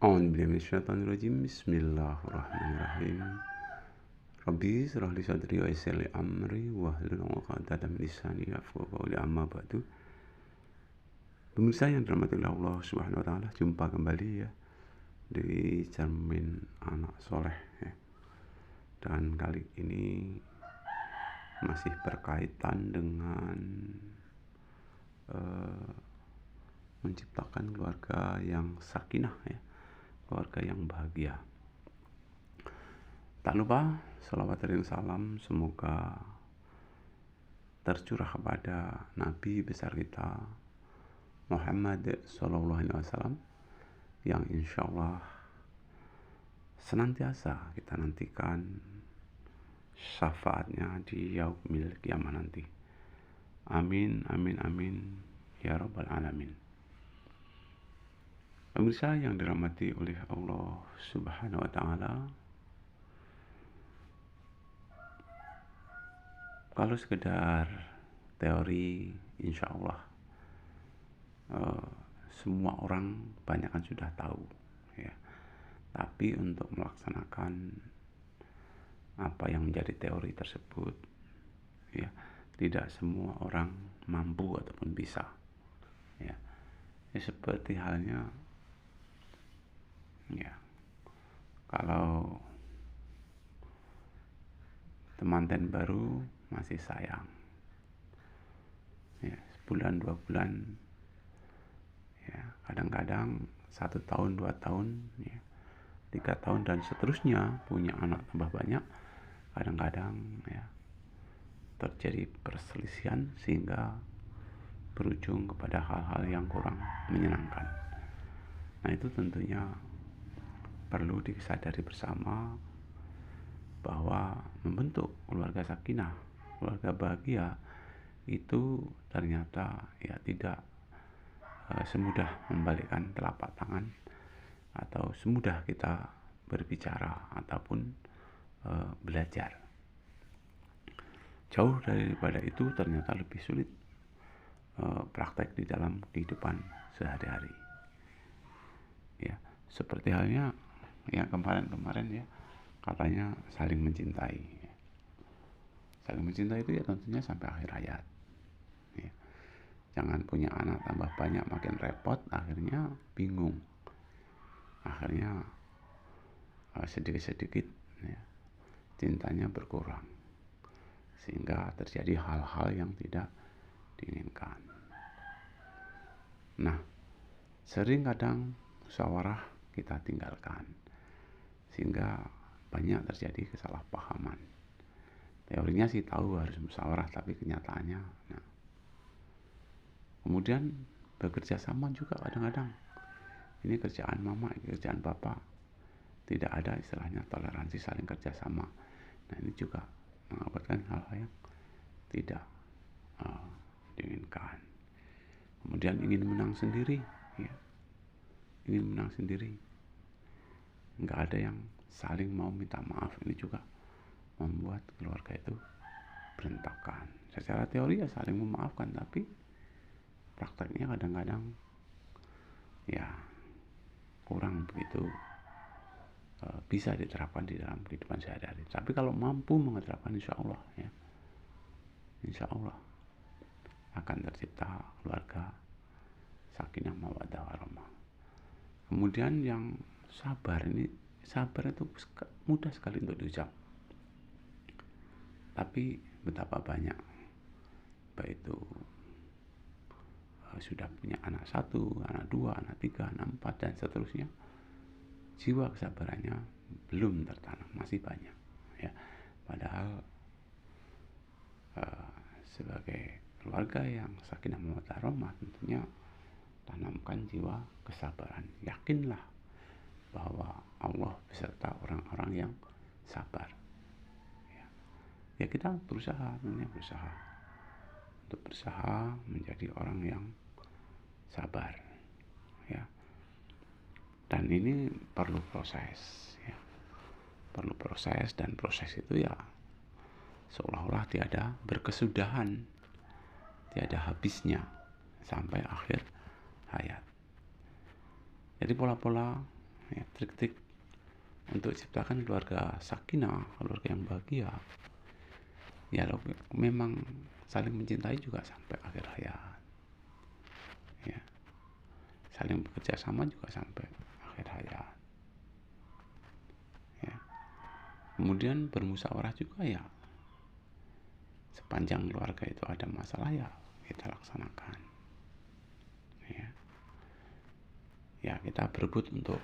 A'udzubillahi Bismillahirrahmanirrahim. Rabbi israh li sadri wa yassir li amri wahlul 'uqdatam min lisani yafqahu qawli, amma ba'du. Pemirsa yang dirahmati Allah Subhanahu wa taala, jumpa kembali ya di Cermin Anak Soleh ya. Dan kali ini masih berkaitan dengan menciptakan keluarga yang sakinah ya, keluarga yang bahagia. Tak lupa salawat dan salam semoga tercurah kepada Nabi besar kita Muhammad Sallallahu Alaihi Wasallam, yang insya Allah senantiasa kita nantikan syafaatnya di yaumil kiamah nanti. Amin, amin, amin ya rabbal alamin. Pemirsa yang dirahmati oleh Allah Subhanahu wa taala, kalau sekedar teori, insya Allah semua orang banyak kan sudah tahu ya. Tapi untuk melaksanakan apa yang menjadi teori tersebut ya, tidak semua orang mampu ataupun bisa ya. Seperti halnya ya, kalau temanten baru masih sayang ya, sebulan 2 bulan ya, kadang-kadang 1 tahun 2 tahun ya, 3 tahun dan seterusnya, punya anak tambah banyak, kadang-kadang ya terjadi perselisihan sehingga berujung kepada hal-hal yang kurang menyenangkan. Nah, itu tentunya perlu disadari bersama bahwa membentuk keluarga sakinah, keluarga bahagia itu ternyata ya tidak semudah membalikkan telapak tangan atau semudah kita berbicara ataupun belajar. Jauh daripada itu ternyata lebih sulit praktek di dalam kehidupan sehari-hari ya. Seperti halnya yang kemarin-kemarin ya, katanya saling mencintai ya. Saling mencintai itu ya tentunya sampai akhir hayat ya. Jangan punya anak tambah banyak makin repot, akhirnya bingung, akhirnya sedikit-sedikit ya, cintanya berkurang sehingga terjadi hal-hal yang tidak diinginkan. Nah, sering kadang musyawarah kita tinggalkan sehingga banyak terjadi kesalahpahaman. Teorinya sih tahu harus musyawarah, tapi kenyataannya nah. Kemudian bekerja sama juga kadang-kadang, ini kerjaan mama, ini kerjaan bapak, tidak ada istilahnya toleransi saling kerjasama. Nah, ini juga mengakibatkan hal-hal yang tidak diinginkan. Kemudian ingin menang sendiri ya, ingin menang sendiri, nggak ada yang saling mau minta maaf. Ini juga membuat keluarga itu berantakan. Secara teori ya saling memaafkan, tapi prakteknya kadang-kadang ya kurang begitu bisa diterapkan di dalam kehidupan sehari-hari. Tapi kalau mampu menerapkan, insya Allah ya, insya Allah akan tercipta keluarga sakinah mawaddah warahmah. Kemudian yang sabar, ini sabar itu mudah sekali untuk diucap, tapi betapa banyak baik itu sudah punya anak 1, anak 2, anak 3, anak 4 dan seterusnya, jiwa kesabarannya belum tertanam, masih banyak ya. Padahal sebagai keluarga yang sakinah mawaddah warahmah tentunya tanamkan jiwa kesabaran. Yakinlah bahwa Allah beserta orang-orang yang sabar ya. Ya, kita berusaha untuk berusaha menjadi orang yang sabar ya. Dan ini perlu proses ya, perlu proses, dan proses itu ya seolah-olah tiada berkesudahan, tiada habisnya sampai akhir hayat. Jadi pola-pola ya, trik-trik untuk ciptakan keluarga sakinah, keluarga yang bahagia. Ya memang saling mencintai juga sampai akhir hayat, ya, saling bekerja sama juga sampai akhir hayat, ya. Kemudian bermusyawarah juga, ya, sepanjang keluarga itu ada masalah ya kita laksanakan, ya kita berebut untuk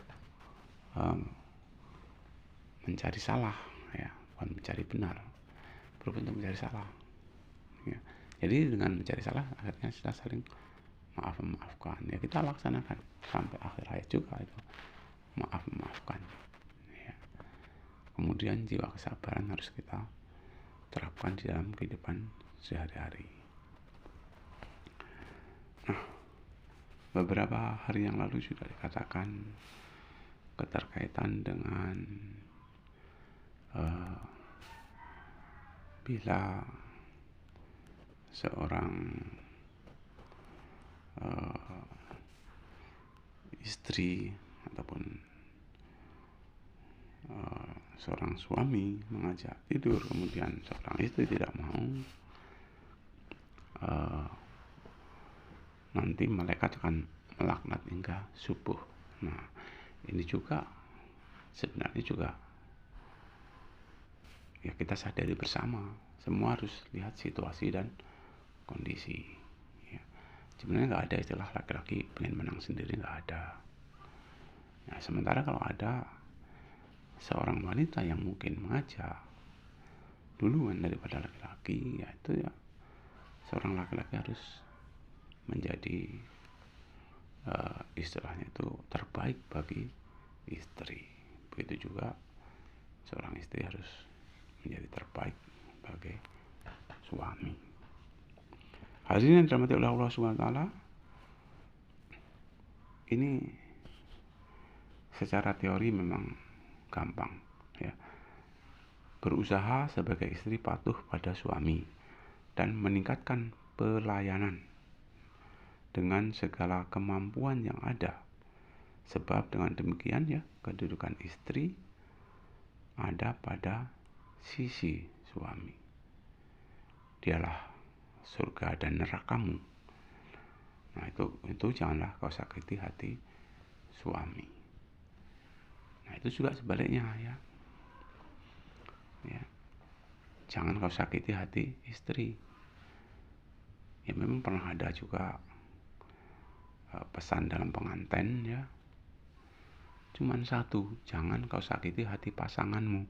mencari salah, ya, bukan mencari benar, berebut untuk mencari salah, ya. Jadi dengan mencari salah akhirnya kita saling maafkan, ya kita laksanakan sampai akhir hayat juga itu maafkan, ya. Kemudian jiwa kesabaran harus kita terapkan di dalam kehidupan sehari-hari. Nah, beberapa hari yang lalu sudah dikatakan keterkaitan dengan bila seorang istri ataupun seorang suami mengajak tidur, kemudian seorang istri tidak mau, nanti malaikat akan melaknat hingga subuh. Nah, ini juga sebenarnya juga ya kita sadari bersama, semua harus lihat situasi dan kondisi, ya. Sebenarnya nggak ada istilah laki-laki pengen menang sendiri, nggak ada. Nah, sementara kalau ada seorang wanita yang mungkin mengajak duluan daripada laki-laki, ya itu ya seorang laki-laki harus menjadi istilahnya itu terbaik bagi istri. Begitu juga seorang istri harus menjadi terbaik bagi suami. Hadirin yang dirahmati oleh Allah Subhanahu wa taala, ini secara teori memang gampang, ya. Berusaha sebagai istri patuh pada suami dan meningkatkan pelayanan dengan segala kemampuan yang ada. Sebab dengan demikian, ya, kedudukan istri ada pada sisi suami. Dialah surga dan nerakamu. Nah, itu janganlah kau sakiti hati suami. Nah, itu juga sebaliknya, ya. Jangan kau sakiti hati istri. Ya memang pernah ada juga pesan dalam pengantin, ya. Cuman satu, jangan kau sakiti hati pasanganmu.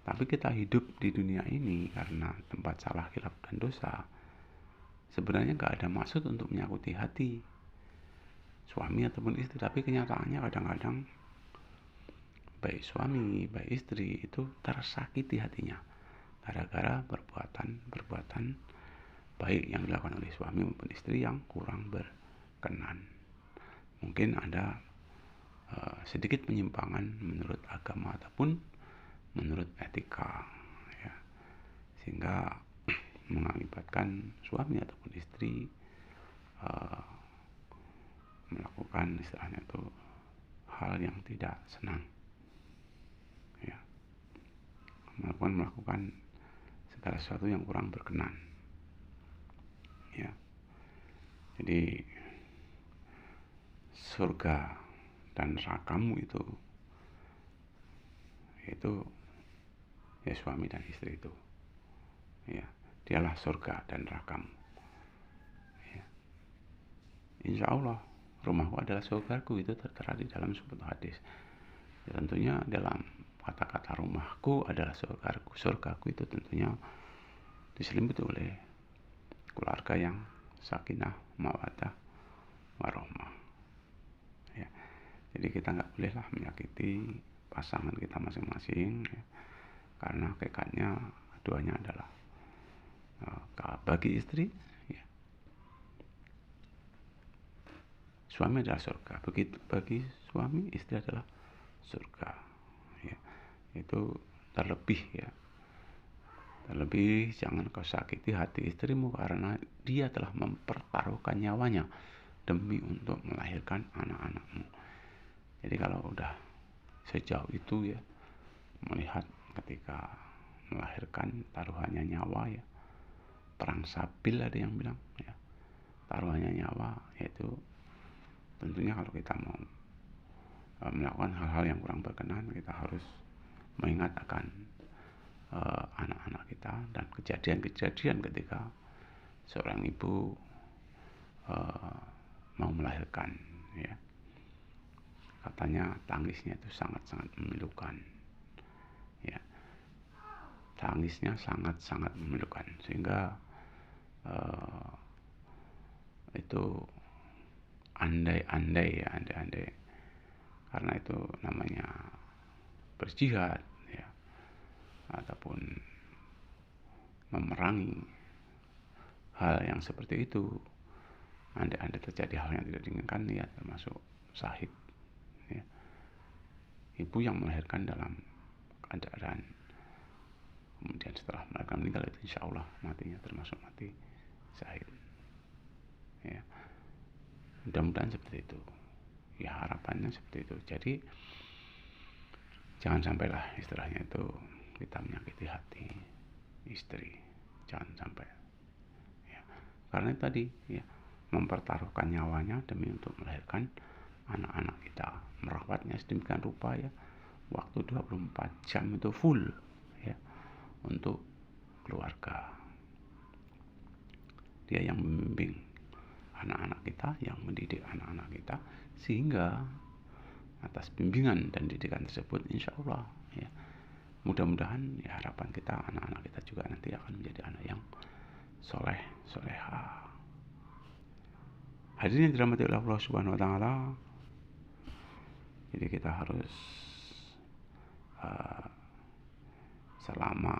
Tapi kita hidup di dunia ini karena tempat salah, khilaf dan dosa. Sebenarnya gak ada maksud untuk menyakiti hati suami ataupun istri, tapi kenyataannya kadang-kadang baik suami, baik istri itu tersakiti hatinya gara-gara perbuatan baik yang dilakukan oleh suami maupun istri yang kurang berkenan. Mungkin ada sedikit penyimpangan menurut agama ataupun menurut etika, ya, sehingga mengakibatkan suami ataupun istri melakukan istilahnya itu hal yang tidak senang, ya, melakukan segala sesuatu yang kurang berkenan, ya. Jadi surga dan nerakamu itu ya suami dan istri itu, ya, dialah surga dan nerakamu, ya. Insya Allah rumahku adalah surgaku, itu tertera di dalam sebuah hadis. Ya, tentunya dalam kata-kata rumahku adalah surgaku itu tentunya diselimuti oleh keluarga yang sakinah, mawaddah, warahmah, ya. Jadi kita nggak bolehlah menyakiti pasangan kita masing-masing, ya, karena hakikatnya keduanya adalah bagi istri, ya, suami adalah surga, begitu bagi suami istri adalah surga, ya. Itu terlebih, ya, terlebih jangan kau sakiti hati istrimu karena dia telah mempertaruhkan nyawanya demi untuk melahirkan anak-anakmu. Jadi kalau udah sejauh itu ya, melihat ketika melahirkan taruhannya nyawa ya, perang sabil ada yang bilang ya, taruhannya nyawa, yaitu tentunya kalau kita mau melakukan hal-hal yang kurang berkenan, kita harus mengingat akan anak-anak kita dan kejadian-kejadian ketika seorang ibu mau melahirkan ya. Katanya tangisnya itu sangat-sangat memilukan ya, tangisnya sangat-sangat memilukan, sehingga itu andai-andai karena itu namanya berjihad ya, ataupun memerangi hal yang seperti itu, andai terjadi hal yang tidak diinginkan ya, termasuk syahid ya. Ibu yang melahirkan dalam keadaan kemudian setelah melahirkan meninggal, itu insya Allah matinya termasuk mati syahid ya. Mudah-mudahan seperti itu ya, harapannya seperti itu. Jadi jangan sampailah istilahnya itu kita menyakiti hati istri, jangan sampai ya. Karena tadi ya, mempertaruhkan nyawanya demi untuk melahirkan anak-anak kita, merawatnya sedemikian rupa ya, waktu 24 jam itu full ya, untuk keluarga. Dia yang membimbing anak-anak kita, yang mendidik anak-anak kita, sehingga atas bimbingan dan didikan tersebut insya Allah ya, mudah-mudahan ya, harapan kita anak-anak kita juga nanti akan menjadi anak yang soleh soleha. Hadirin yang dirahmati oleh Allah Subhanahu wa taala, jadi kita harus selama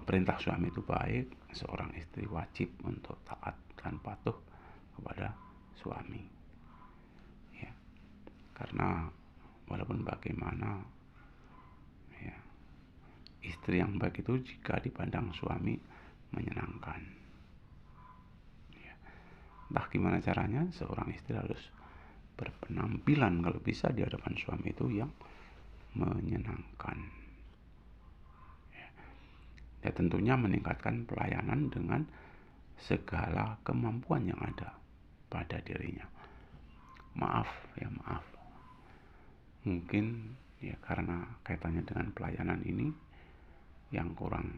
perintah suami itu baik, seorang istri wajib untuk taat dan patuh kepada suami ya. Karena walaupun bagaimana ya, istri yang baik itu jika dipandang suami menyenangkan ya. Entah gimana caranya, seorang istri harus berpenampilan kalau bisa di hadapan suami itu yang menyenangkan ya, tentunya meningkatkan pelayanan dengan segala kemampuan yang ada pada dirinya. Maaf, mungkin ya karena kaitannya dengan pelayanan ini yang kurang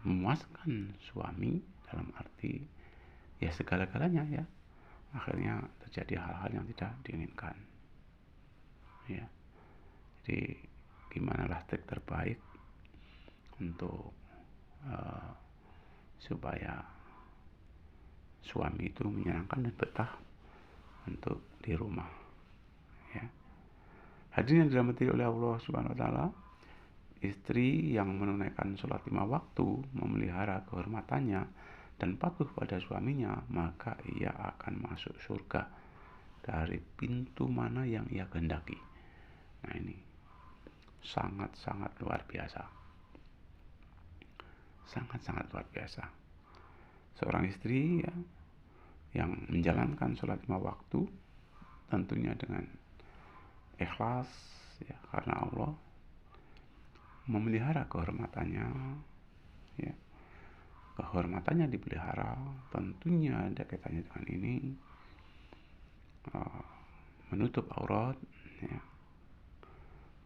memuaskan suami, dalam arti ya segala-galanya ya, akhirnya terjadi hal-hal yang tidak diinginkan ya. Jadi gimana lah trik terbaik untuk supaya suami itu menyenangkan dan betah untuk di rumah ya. Hadirin yang dirahmati oleh Allah Subhanahu wa taala, istri yang menunaikan sholat 5 waktu, memelihara kehormatannya dan patuh pada suaminya, maka ia akan masuk surga dari pintu mana yang ia kehendaki. Nah, ini sangat-sangat luar biasa. Sangat-sangat luar biasa. Seorang istri ya, yang menjalankan sholat 5 waktu tentunya dengan ikhlas ya, karena Allah, memelihara kehormatannya ya, kehormatannya dipelihara, tentunya ada kaitannya dengan ini, menutup aurat ya,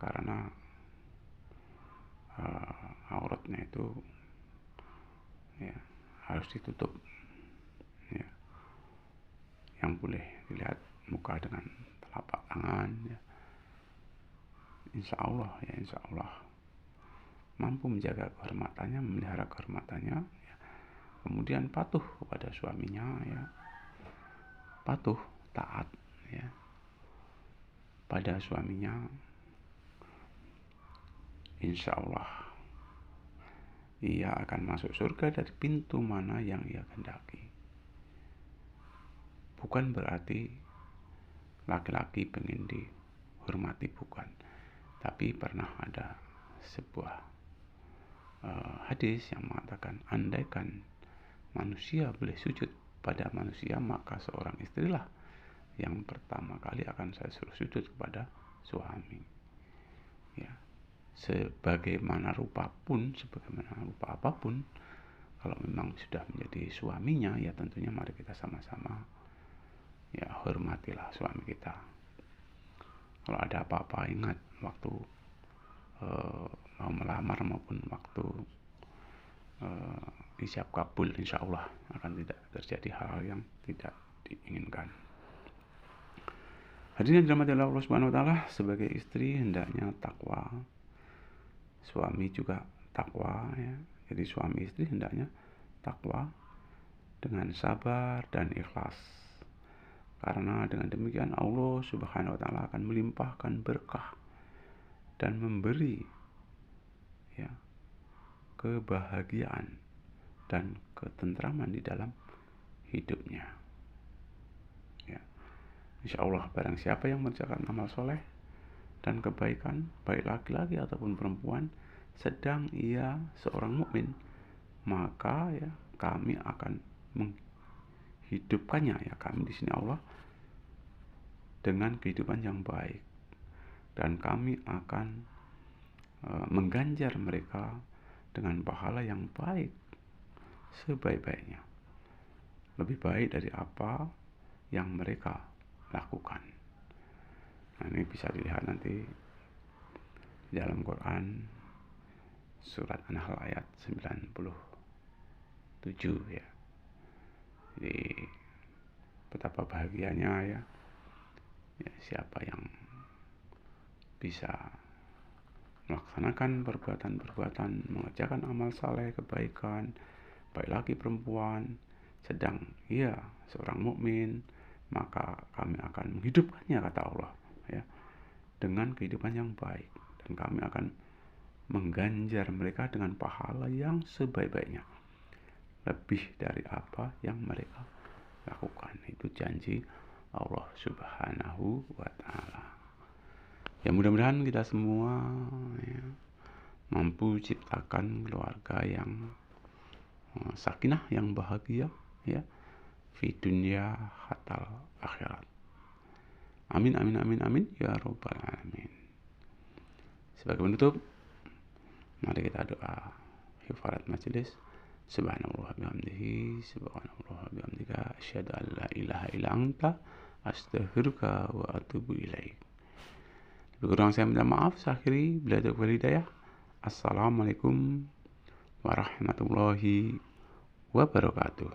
karena auratnya itu ya harus ditutup ya. Yang boleh dilihat muka dengan telapak tangan ya. Insya Allah mampu menjaga kehormatannya, memelihara kehormatannya ya. Kemudian patuh kepada suaminya ya, patuh taat ya pada suaminya, insya Allah ia akan masuk surga dari pintu mana yang ia kehendaki. Bukan berarti laki-laki pengen dihormati, bukan. Tapi pernah ada sebuah hadis yang mengatakan, andaikan manusia boleh sujud pada manusia, maka seorang istrilah yang pertama kali akan saya suruh sujud kepada suami. Ya, sebagaimana rupa apapun, kalau memang sudah menjadi suaminya, ya tentunya mari kita sama-sama ya hormatilah suami kita. Kalau ada apa-apa, ingat waktu mau melamar maupun waktu ijab kabul, insya Allah akan tidak terjadi hal yang tidak diinginkan. Hadirin yang dirahmati Allah Subhanahu wa taala, sebagai istri hendaknya takwa, suami juga takwa ya. Jadi suami istri hendaknya takwa dengan sabar dan ikhlas. Karena dengan demikian Allah Subhanahu wa taala akan melimpahkan berkah dan memberi ya kebahagiaan dan ketentraman di dalam hidupnya. Ya. Insya Allah barang siapa yang mengerjakan amal soleh dan kebaikan, baik laki-laki ataupun perempuan, sedang ia seorang mukmin, maka ya kami akan menghidupkannya, ya kami di sini Allah, dengan kehidupan yang baik, dan kami akan mengganjar mereka dengan pahala yang baik sebaik-baiknya, lebih baik dari apa yang mereka lakukan. Nah, ini bisa dilihat nanti di dalam Quran surat An-Nahl ayat 97 ya. Jadi betapa bahagianya ya siapa yang bisa melaksanakan perbuatan-perbuatan, mengerjakan amal saleh, kebaikan, baik laki perempuan, sedang ia seorang mukmin, maka kami akan menghidupkannya, kata Allah ya, dengan kehidupan yang baik, dan kami akan mengganjar mereka dengan pahala yang sebaik-baiknya, lebih dari apa yang mereka lakukan. Itu janji Allah Subhanahu wa taala. Ya, mudah-mudahan kita semua ya, mampu ciptakan keluarga yang sakinah, yang bahagia ya, fi dunya hatal akhirat. Amin amin amin amin ya rabbal alamin. Sebagai penutup, mari kita doa kifarat majelis. Subhanallah bihamdihi, subhanallah bihamdika, asyhadu an la ilaha illa anta, astaghfiruka wa atubu ilaik. Lebih kurang saya minta maaf. Saya akhiri bila ada hidayah. Assalamualaikum warahmatullahi wabarakatuh.